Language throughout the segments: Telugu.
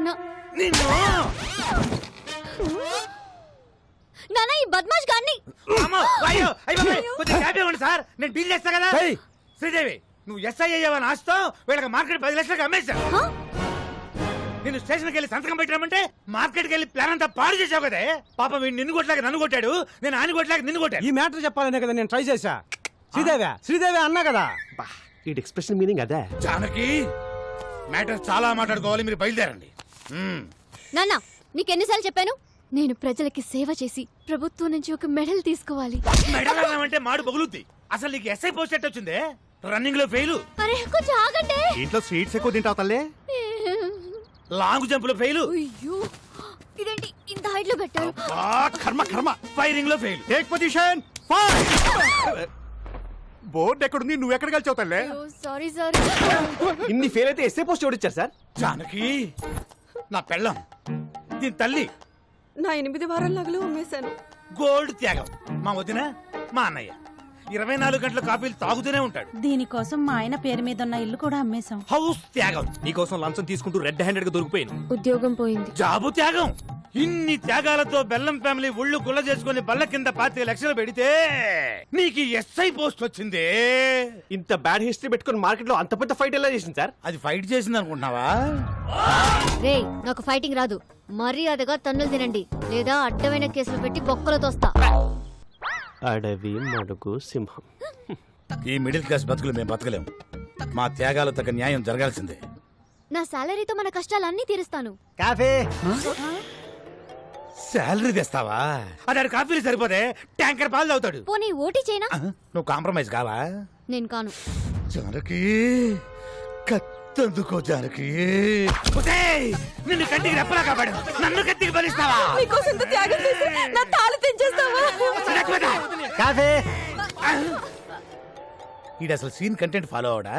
నాన్న. నాన్న ఈ బద్మాష్ గాన్ని. సార్ నేను డీల్ చేస్తా కదా. శ్రీదేవి నువ్వు ఎస్ఐ అయ్యావని ఆస్తో వీళ్ళకి మార్కెట్ 10 లక్షలకు అమ్మేశా. నేను స్టేషన్కి వెళ్ళి సంతకం పెట్టామంటే మార్కెట్కి వెళ్ళి ప్లాన్ అంతా పాడు చేసావు కదా. పాపం వీడు నిన్ను కొట్టలేక నన్ను కొట్టాడు, నేను ఆయన కొట్టలేక నిన్ను కొట్టాను. ఈ మ్యాటర్ చెప్పాలనే కదా నేను ట్రై చేశా. శ్రీదేవి అన్నా కదా. ఈ ఎక్స్ప్రెషన్ మీనింగ్ అదే. జానకి మ్యాటర్ చాలా మాట్లాడుకోవాలి, మీరు బయలుదేరండి. నాన్న నీకెన్నిసార్లు చెప్పాను, నేను ప్రజలకి సేవ చేసి ప్రభుత్వం నుంచి ఒక మెడల్ తీసుకోవాలి. మెడల్ అంటే మాడు పగులుద్ది. అసలు నీకు ఎస్ఐ పోస్ట్ ఎట్ వచ్చిందే? రన్నింగ్ లో ఫెయిల్. అరే కొంచెం ఆగండి. ఇంట్లో స్వీట్స్ ఎక్కువ తింటావు తల్లే. లాంగ్ జంప్ లో ఫెయిల్. అయ్యో ఇదేంటి ఇంత హైట్ లో పెట్టారు? కర్మ. ఫైరింగ్ లో fail. Take position. Fire. Board ఎక్కడుంది, నువ్వు ఎక్కడ కలిసావు తల్లే? Sorry sir. ఇన్ని ఫెయిల్ అయితే ఎస్ఏ పోస్ట్ ఎవరిచ్చారు సార్? జానకి నా పెళ్ళం, దీని తల్లి. నా 8 వారాల నగలు అమ్మేశాను. గోల్డ్ త్యాగం. మా వదిన మా అన్నయ్య 24 గంటల కాఫీలు తాగుతూనే ఉంటాడు. దీనికోసం మా ఆయన పేరు మీద ఉన్న ఇల్లు కూడా అమ్మేశాం. హౌస్ త్యాగం. నీకోసం లంచం తీసుకుంటూ రెడ్ హ్యాండెడ్ గా దొరికిపోయాను. ఉద్యోగం పోయింది. జాబు త్యాగం. ఇన్ని త్యాగాలతో బెల్లం ఫ్యామిలీ ఒళ్ళు గుల్ల చేసుకుని బల్ల కింద 25 లక్షలు పెడితే నీకు ఎస్ఐ పోస్ట్ వచ్చిందే. ఇంత బ్యాడ్ హిస్టరీ పెట్టుకుని మార్కెట్ లో అంత పెద్ద ఫైట్ ఎలా చేసింది సార్? అది ఫైట్ చేసింది అనుకుంటున్నావా? రే నాకు ఫైటింగ్ రాదు, మర్యాదగా తన్నులు తినండి లేదా అడ్డమైన కేసులు పెట్టి బొక్కలు తోస్తా. అడవి మడుగు సింహం. ఈ మిడిల్ క్లాస్ బతుకులు మేము బతకలేం. మా త్యాగాలు తగ్గ న్యాయం జరగాల్సిందే. నా సాలరీతో మన కష్టాలన్నీ తీరుస్తాను. కాఫీ. శాలరీ తెస్తావా? అది కాఫీలు సరిపోతే ట్యాంకర్ పాలు తాగుతాడు. పోనీ ఓటీ చేయనా? నువ్వు కాంప్రమైజ్ కావా? నేను కాను. జానకి కత్తందుకో జానకి. నిన్ను కంటికి రెప్పలా కాపాడు, నన్ను కత్తికి బలిస్తావా? మీకోసం ఇంత త్యాగం చేసి నా తాళి తెంచేస్తావా? కాఫీ. ఈడు అసలు సీన్ కంటెంట్ ఫాలో అవడా?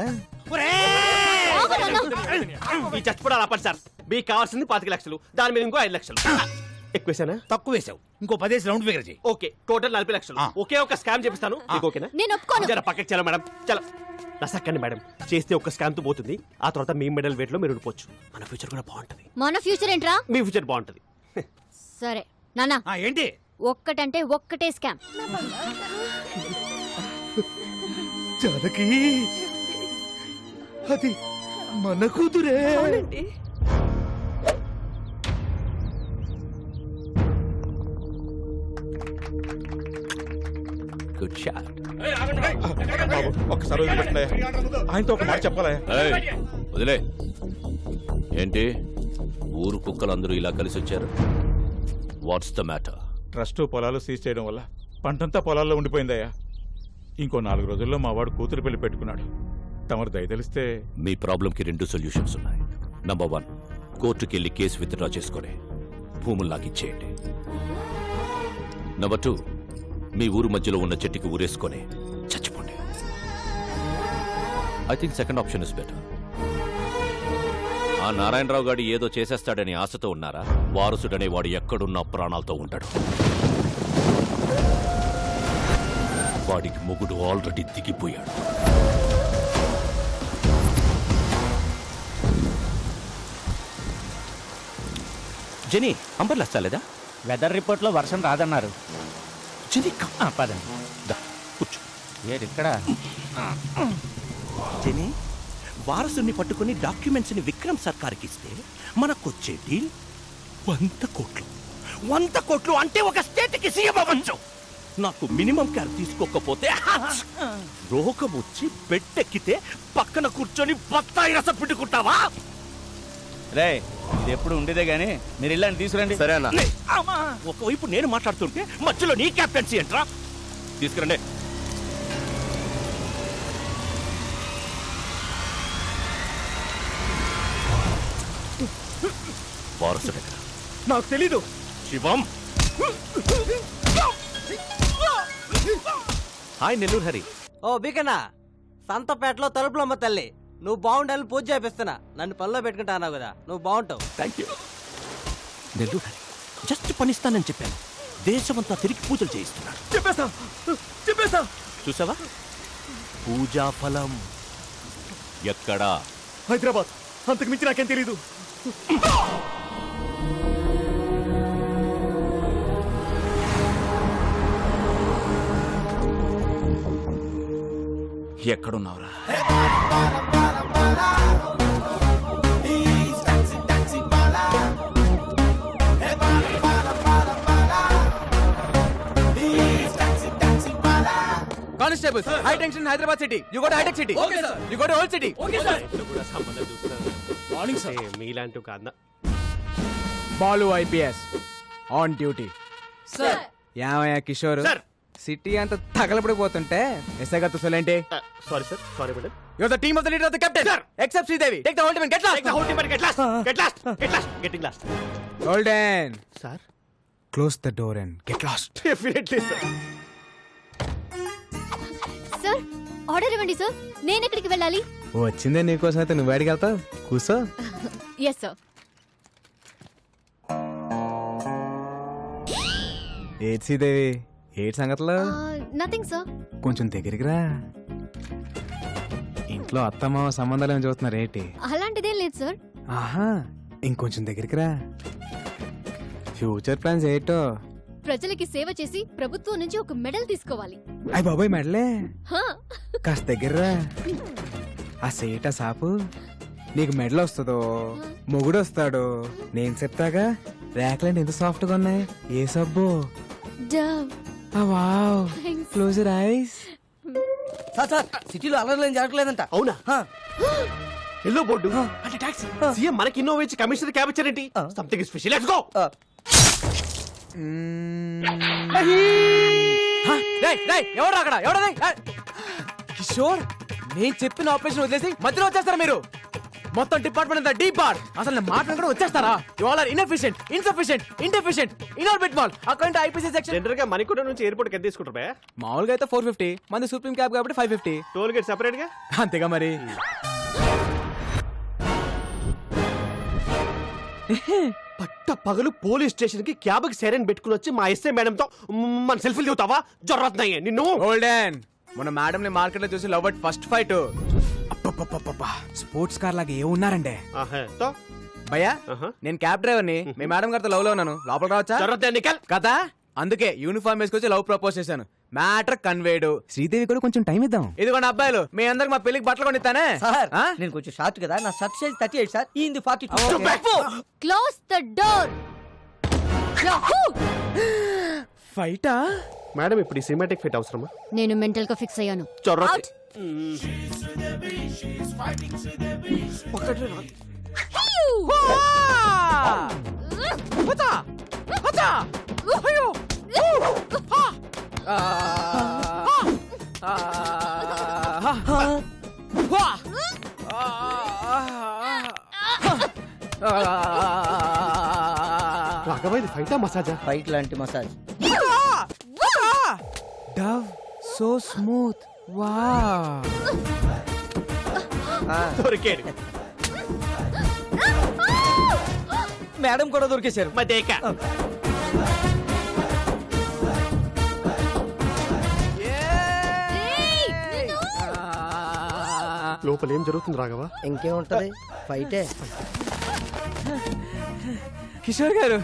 ఈ చచ్చిపోవడాలు ఆపండి సార్. మీకు కావాల్సింది 25 లక్షలు, దాని మీద ఇంకో 5 లక్షలు ఎక్కువేసానా? తక్కువ వేసావు, ఇంకో 10 రౌండ్ ఫిగర్ చేయి. ఓకే, టోటల్ 40 లక్షలు. ఒకే ఒక స్కామ్ చేపిస్తాను. మీకు ఓకేనా? నేను ఒప్పుకోను. జర పక్కకి చలో మేడం, చలో. నసక్కండి మేడం, చేస్తే ఒక స్కామ్ తో పోతుంది. ఆ తర్వాత మీ మెడల్ వెయిట్ లో మీరు ఉండిపోవచ్చు. మన ఫ్యూచర్ కూడా బాగుంటది. మన ఫ్యూచర్ ఏంట్రా? మీ ఫ్యూచర్ బాగుంటది. సరే నానా. ఏంటి ఒక్కటంటే ఒక్కటే స్కామ్. జానకి అది మన కూతురే. Good shot. ఒక్కసారి ఆయనతో ఒక మాట చెప్పాలా? వదిలే. ఏంటి ఊరు కుక్కలందరూ ఇలా కలిసి వచ్చారు? What's the matter? ట్రస్ట్ పొలాలు సీజ్ చేయడం వల్ల పంటంతా పొలాల్లో ఉండిపోయిందయ్యా. ఇంకో 4 రోజుల్లో మా వాడు కూతురు పెళ్లి పెట్టుకున్నాడు. తమరు దయతలిస్తే. మీ ప్రాబ్లంకి 2 సొల్యూషన్స్ ఉన్నాయి. నంబర్ 1, కోర్టుకి వెళ్ళి కేసు విత్డ్రా చేసుకుని భూములు నాకు ఇచ్చేయండి. నంబర్ 2, మీ ఊరు మధ్యలో ఉన్న చెట్టుకి ఊరేసుకొని చచ్చిపోండి. I think second option is better. ఆ నారాయణరావు గారు ఏదో చేసేస్తాడని ఆశతో ఉన్నారా? వారసుడనే వాడు ఎక్కడున్నా ప్రాణాలతో ఉంటాడు. వాడికి మొగుడు already దిగిపోయాడు. Genie, umbrella చాలేదా? Weather report లో వర్షం రాదన్నారు. పదండి. కూర్చో. ఇక్కడ జెనీ, వారసుని పట్టుకుని డాక్యుమెంట్స్ ని విక్రమ్ సర్కార్కి ఇస్తే మనకొచ్చే డీల్ 100 కోట్లు. 100 కోట్లు అంటే ఒక స్టేట్ కి సీఎం అవ్వచ్చు. నాకు మినిమం కేర్ తీసుకోకపోతే రోగం వచ్చి బెడ్డెక్కితే పక్కన కూర్చొని బత్తాయి రసం పిండుకుంటావా? రే ఇది ఎప్పుడు ఉండేదే గానీ మీరు ఇల్లాన్ని తీసుకురండి. సరే అన్న. ఒకవైపు నేను మాట్లాడుతుంటే మధ్యలో నీ క్యాప్టెన్సీ ఏంట్రా? తీసుకురండి. వారసుడు ఎక్కడ? నాకు తెలీదు. శివం. హాయ్ నెల్లూరు హరి. ఓ బీకన్నా, సంతపేటలో తలుపులమ్మ తల్లి, నువ్వు బాగుండాలని పూజ చేపిస్తున్నా. నన్ను పనిలో పెట్టుకుంటా అన్నావు కదా, నువ్వు బాగుంటావు. Thank you. Nellore Hari just పనిస్తానని చెప్పాను. దేశమంతా తిరిగి పూజలు చేయిస్తున్నాడు. చెప్పేస్తా. చూసావా? పూజా ఫలం ఎక్కడా? హైదరాబాద్. అంతకు మించి నాకేం తెలీదు. ఎక్కడున్నావురా? Constable high tension Hyderabad city you go to హైటెక్ city okay sir you go to old city ఇంట్లో కూడా సంబంధం చూస్తారు. అంటే మీలాంటి ఒక అన్న Balu IPS on duty. Sir Yamayya Kishore sir. City అంతా తగలబడిపోతుంటే ఎస్ఐ గారు తుసలేంటి? Sorry sir, sorry madam. Your the team of the leader of the captain except Sridevi. Take the whole team and get Take the whole team and get lost. Get lost. Get lost. Getting lost. Golden sir close the door and get lost. Definitely sir. Sir order ఇవ్వండి సార్. నేను ఎక్కడికి వెళ్ళాలి? వచ్చిందే నీకోసం అయితే నువ్వు బయటికి వెళ్తావు. కూసో. Yes sir. ఏది శ్రీదేవి, ఏటి సంగతులు? Nothing sir. కొంచెం దగ్గరికి రా. ఇంట్లో అత్తమ్మ సంబంధాలు ఏమైనా చూస్తున్నారు ఏంటి? అలాంటిదేం లేదు సార్. ఆహా, ఇంకొంచెం దగ్గరికి రా. ఫ్యూచర్ ప్లాన్స్ ఏంటో? ప్రజలకి సేవ చేసి ప్రభుత్వం నుంచి ఒక మెడల్ తీసుకోవాలి. అయ్య బాబాయ్ మెడలే. హా. కాస్త దగ్గర రా. ఆ సేట సాపు నీకు మెడల్ వస్తుందో మొగుడు వస్తాడో నేను చెప్తాగా. ర్యాక్లెండ్ ఎంత సాఫ్ట్ గా ఉన్నాయి. ఏ సబ్బు? Dove. Wow, Thanks. Close your eyes. Sir sir సిటీలో అలర్లేం జరగలేదంట. అవునా? ఎల్లో బోర్డు అంటే టాక్సీ. సీఎం మనకి ఇన్నోవా ఇచ్చి కమిషనర్ క్యాబ్ ఇచ్చారేంటి? Something special. Let's go. ఎవరు అక్కడ? ఎవడది? కిషోర్, నేను చెప్పిన ఆపరేషన్ వదిలేసి మధ్యలో వచ్చేస్తారా మీరు? మొత్తం డిపార్ట్మెంట్ అంతా డీప్ బార్. అసలు నేను మాట్లాడి వచ్చేస్తారా? You all are inefficient, insufficient, indeficient, Inorbit mall. Account IPC section. General గా మణికొండ నుంచి ఎయిర్పోర్ట్ కి ఎంత తీసుకుంటారు బే? మామూలుగా అయితే 450, మంది సుప్రీం క్యాబ్ కాబట్టి 550. టోల్ గేట్ సెపరేట్ గా. అంతేగా మరి. పట్ట పగలు పోలీస్ స్టేషన్ కి క్యాబ్ కి సైరన్ పెట్టుకుని వచ్చి మా ఎస్ఐ మేడం తో మన సెల్ఫీలు దిగుతావా? జరుగుతున్నాయి నిన్ను. గోల్డెన్, మన మేడం ని మార్కెట్ లో చూసి love at first fight. Sports car లాగా ఏ ఉన్నారండి భయ్యా. నేను క్యాబ్ డ్రైవర్ ని. మీ మేడం గారితో లవ్ లో ఉన్నాను. లోపల రావచ్చా? కదా, అందుకే యూనిఫామ్ వేసుకొచ్చి లవ్ ప్రపోజ్ చేశాను. Matter conveyed. శ్రీదేవి కూడా కొంచెం టైం ఇద్దాం. ఇదిగోండి అబ్బాయిలు, మీ అందరికి మా పెళ్లికి బట్టలు కొనిస్తానే. సార్ నేను కొంచెం షార్ట్ కదా, నా షర్ట్ సైజ్ 38 సార్. ఈ 42. Close the door. ఫైటా? మేడం ఇప్పుడు ఈ సినిమాటిక్ ఫిట్ అవసరమా? నేను మెంటల్ గా ఫిక్స్ అయ్యాను. చొర్రొత్తి. రాఘవైది ఫైటా మసాజా? ఫైట్ లాంటి massage. Dove so smooth. Wow. దొరికేడు. మేడం కూడా దొరికేశారు. మదేక. లోపల ఏం జరుగుతుంది రాఘవ? ఇంకేముంటది, ఫైటే. కిషోర్ గారు,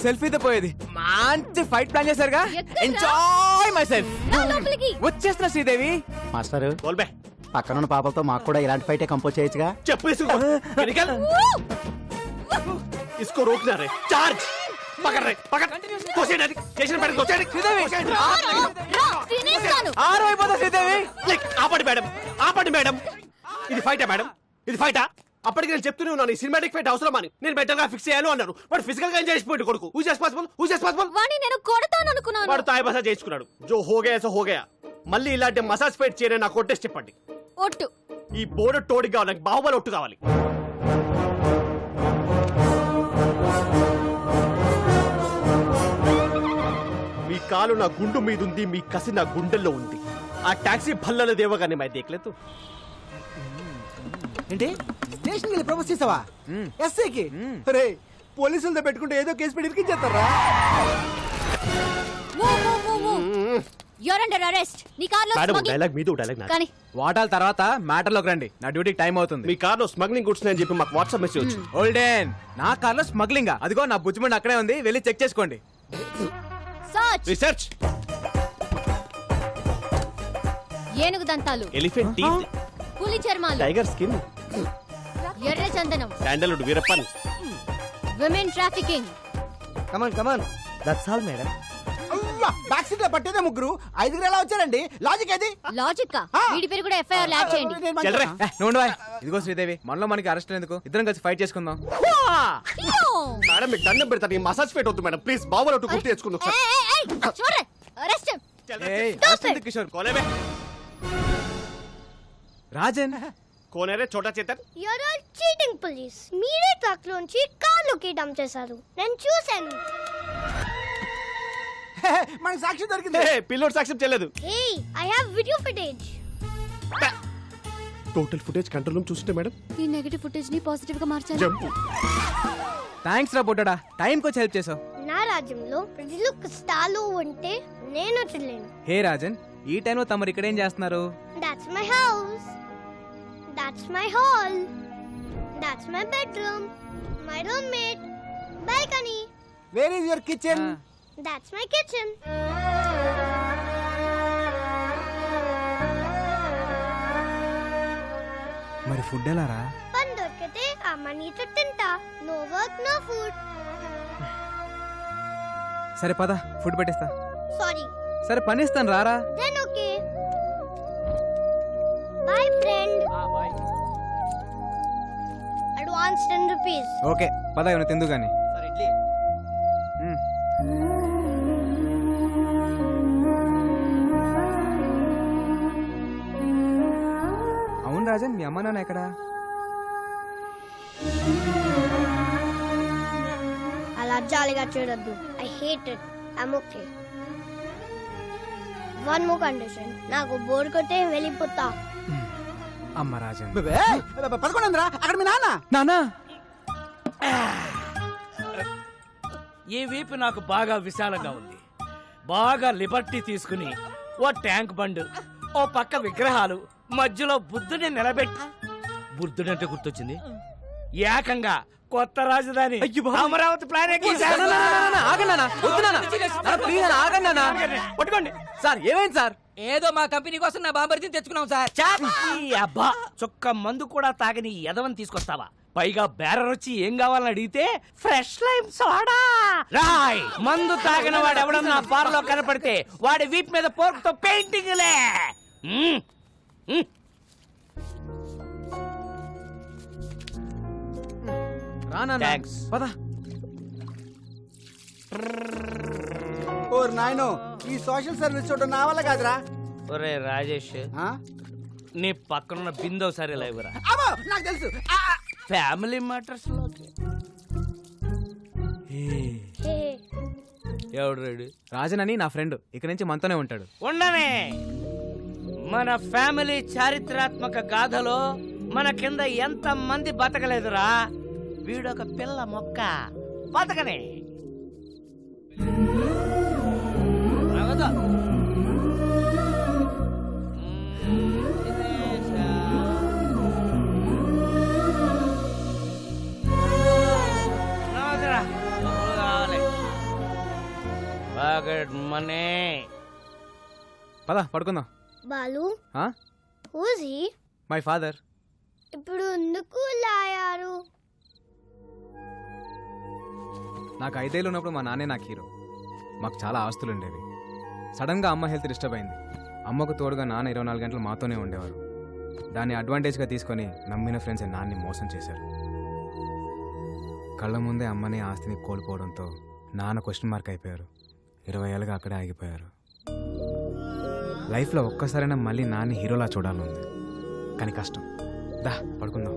సెల్ఫీతో పోయేది మంచి ఫైట్ ప్లాన్ చేశారుగా. ఎక్కడ్రా? Enjoy myself. నా లోపలికి. వచ్చేస్తున్నా శ్రీదేవి. మాస్టర్ బోల్బే. పక్కనున్న పాపలతో మాకు కూడా ఇలాంటి ఫైటే కంపోజ్ చేయొచ్చుగా. చెప్పు ఇసుకో. నికల్. इसको रोकना रे. चार्ज. पकड़ रे. पकड़. कोसेड అది. స్టేషన్ పైన కోసేడ్. శ్రీదేవి, తినేస్తాను. ఆరు అయిపోతా శ్రీదేవి. లైక్ ఆపండి మేడం. ఆపండి మేడం. ఇది ఫైటా మేడం? ఇది ఫైటా? అప్పటికి నేను చెప్తూనే ఉన్నాను ఈ సినిమాటిక్ ఫైట్ అవసరమని. నేను బెటర్ గా ఫిక్స్ చేయాలి అన్నారు. బట్ ఫిజికల్ గా ఎంజాయ్ చేసిపోయాడు కొడుకు. Who is responsible? Who is responsible? వాణ్ణి నేను కొడతాను అనుకున్నాను. వాడు తాయి మసాజ్ చేసుకున్నాడు. జో హో గయా సో హో గయా. మళ్ళీ ఇలాంటి మసాజ్ ఫైట్ చేయని నాకు కొట్టేసి చెప్పండి. ఒట్టు. ఈ బోర్డు టోడి కావాలి. నాకు బాహుబలి ఒట్టు కావాలి. మీ కాలు నా గుండు మీద ఉంది. మీ కసి నా గుండెల్లో ఉంది. ఆ టాక్సీ భల్లల దేవగానే మై దేఖలేదు. ఏంటి స్టేషన్ వెళ్ళి ప్రపోజ్ చేసావా? ఎస్ఐకి రే పోలీసులతో పెట్టుకుంటే ఏదో కేసు పెట్టి ఇరికించేస్తారా? You're under arrest. నీ కార్లో స్మగ్లింగ్. డైలాగ్ మీద డైలాగ్ నా. కానీ వాటాల తర్వాత మ్యాటర్ లోకి రండి. నా డ్యూటీకి టైం అవుతుంది. మీ కార్లో స్మగ్లింగ్ గుడ్స్ అని చెప్పి మాకు వాట్సాప్ మెసేజ్ వచ్చింది. ఓల్డెన్, నా కార్లో స్మగ్లింగ్. అదిగో నా బుజ్జిమండి అక్కడే ఉంది, వెళ్ళి చెక్ చేసుకోండి. సర్చ్. రీసెర్చ్. ఏనుగు దంతాలు, ఎలిఫెంట్ టీత్, పులి చర్మాలు, టైగర్ స్కిన్, ఎర్ర చందనం, sandalwood Veerappan. Women trafficking. Come on come on that's all madam. Back seat లో పట్టేదే ముగ్గురు, ఐదుగురు ఎలా వచ్చారండి? లాజిక్ ఏది? లాజిక్ వీడి పేరు కూడా ఎఫ్ఐఆర్ యాడ్ చేయండి. నువ్వు ఇదిగో శ్రీదేవి, మనలో మనకి అరెస్ట్ ఎందుకు? ఇద్దరం కలిసి ఫైట్ చేసుకుందాం. మేడం మీకు దండం పెడతాను, ఈ మసాజ్ ఫేట్ వద్దు మేడం ప్లీజ్. బాబులో గుర్తు తెచ్చుకుందాం ఒకసారి. కిషోర్ కోనేబే రాజన్ కోనేరే Chota Chetan. You're all cheating police. మీరే ట్రక్ లోంచి కార్లోకి డంప్ చేశారు, నేను చూశాను. మనకి సాక్షి దొరికింది. పిల్లోడు సాక్ష్యం చేయలేదు. Hey I have video footage. Total footage control room చూస్తుంటే మేడం ఈ నెగటివ్ ఫుటేజ్ ని పాజిటివ్ గా మార్చాలి. జంపు. థ్యాంక్స్ రా బొడ్డా, టైం కి వచ్చి హెల్ప్ చేసావు. నా రాజ్యంలో ప్రజలు కష్టాలు ఉంటే నేను చూడలేను. హే రాజన్, ఈ టైంలో తమరు ఇక్కడ ఏం చేస్తున్నారు? That's my house. That's my hall. That's my bedroom. My roommate. Balcony. Where is your kitchen? That's my kitchen. మరి ఫుడ్ ఎలా రా? పని దొరికితే అమ్మనితో తింటా. No work, no food. సరే పద, ఫుడ్ పెట్టిస్తా. Sorry. సరే పని ఇస్తాను రారా. Then okay. Bye friend. Bye. Advance 10 rupees. Okay పద, ఇవన్నీ తిందు గాని. సార్ ఇడ్లీ. అవును రాజన్, మీ అమ్మ నాన్న ఎక్కడా? అలా జాలిగా చూడొద్దు. I hate it. I'm okay. One more condition. నాకు బోర్ కొట్టే వెళ్ళిపోతా. అమ్మ రాజన్. పదకొండు అక్కడ మీ నాన్న. నాన్న ఈ వీపు నాకు బాగా విశాలంగా ఉంది. బాగా లిబర్టీ తీసుకుని ఓ ట్యాంక్ బండ్, ఓ పక్క విగ్రహాలు, మధ్యలో బుద్ధుని నిలబెట్టి, బుద్ధుడంటే గుర్తొచ్చింది, ఏకంగా కొత్త రాజధాని అమరావతి ప్లాన్ పట్టుకోండి సార్. ఏమైంది సార్? ఏదో మా కంపెనీ కోసం నా బాబర్తిని తెచ్చుకున్నాం సార్. అబ్బా, చొక్క మందు కూడా తాగని ఎదవని తీసుకొస్తావా? పైగా బేరర్ వచ్చి ఏం కావాలని అడిగితే ఫ్రెష్ లైమ్ సోడా. రాయ్, మందు తాగిన వాడు ఎవడన్నా బార్ లో కనపడితే వాడి వీప్ మీద పోర్క్ తో పెయింటింగ్ లే. థాంక్స్. పద. ఓర్ నాయనో, ఈ సోషల్ సర్వీస్ చూడడం నా వల్ల కాదురా. ఒరే రాజేష్, నీ పక్కనున్న బిందో సరే లేవురా. నాకు తెలుసు. ఫ్యామిలీ మ్యాటర్స్ లోకి ఎవడు రెడీ? రాజన్ అని నా ఫ్రెండ్, ఇక్కడి నుంచి మనతోనే ఉంటాడు. ఉండనే. మన ఫ్యామిలీ చారిత్రాత్మక గాథలో మన కింద ఎంత మంది బతకలేదురా. వీడొక పిల్ల మొక్క బతకనే. మనీ. పద పడుకుందాం. Balu, who's he? My father. ఇప్పుడు ఎందుకు లాయారు? నాకు 5 ఏళ్ళు ఉన్నప్పుడు మా నాన్నే నాకు హీరో. మాకు చాలా ఆస్తులు ఉండేవి. సడన్గా అమ్మ హెల్త్ డిస్టర్బ్ అయింది. అమ్మకు తోడుగా నాన్న 24 గంటలు మాతోనే ఉండేవారు. దాన్ని అడ్వాంటేజ్గా తీసుకొని నమ్మిన ఫ్రెండ్స్ నాన్ని మోసం చేశారు. కళ్ళ ముందే అమ్మని ఆస్తిని కోల్పోవడంతో నాన్న క్వశ్చన్ మార్క్ అయిపోయారు. 20 ఏళ్ళుగా అక్కడే ఆగిపోయారు. లైఫ్లో ఒక్కసారైనా మళ్ళీ నాన్ని హీరోలా చూడాలని ఉంది, కానీ కష్టం. దా పడుకుందాం.